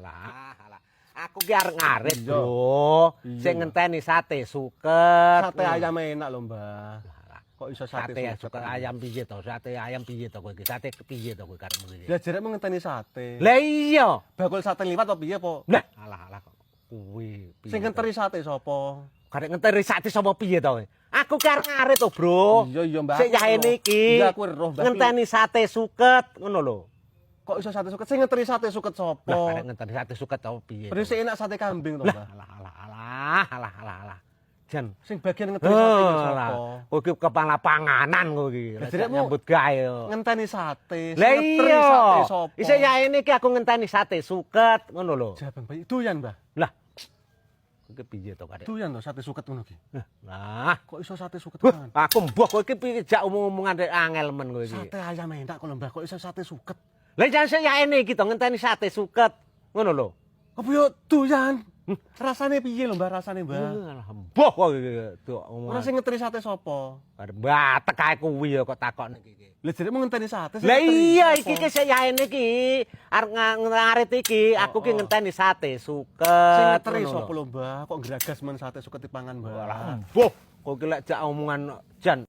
Lah. Aku ki arep ngarit, Bro. Sing ngenteni sate suket. Sate ayam enak lho, Mbah. Kok iso sate suket ayam piye to? Sate ayam piye to kowe iki? Sate piye to kowe karepmu iki? Lah jerek ngenteni sate. Lah iya. Bakul sate liwat apa piye, Po? Lah, alah kok kuwi. Sing ngenteni sate sapa? Karek ngenteni sate sapa piye to? Aku ki arep ngarit to, Bro. Iya, Mbah. Sik yahene iki. Iya, aku roh, Mbah. Ngenteni sate suket ngono lho. Kok iso sate suket? Sing ngenteni sate suket sapa? Lah karek ngenteni sate suket to piye? Berarti sing enak sate kambing to, Mbah. Alah. Jan Sing bagian ngenteni sate iki sapa? Kowe iki kepala panganan kowe iki. Jerekmu Nyambut gawe. Ngenteni sate. Lah Sing ngenteni iya. sate sapa? Isih yaene iki aku ngenteni sate suket ngono lho. Jabang bayi doyan, Mbah. Lah. Kowe piye to karek? Doyan to sate suket ngono ki. Nah, Kok iso sate suket kan? aku mbah kowe iki piye jak omong-omongan rek angel men kowe iki. Sate ayam enak kok lho, Mbah. Kok iso sate suket? Lah jan sik yaene iki to ngenteni sate suket ngono lho. Apa yo doyan? Rasane piye lho, Mbah? Rasane, Mbah? Alah mbah kowe iki to omongan. Ora sing ngenteni sate sapa? Arep batek kae kuwi ya kok takon iki. Lah jerek ngenteni sate. sing Lah ngenteni iya sapa? iki ki sik yaene iki arep ngarit iki aku ki ngenteni sate suket. Sing ngenteni ngono lho. sapa lho, Mbah? Kok geragas men sate suket dipangan, Mbah? Alah mbah kowe ki lek jak omongan jan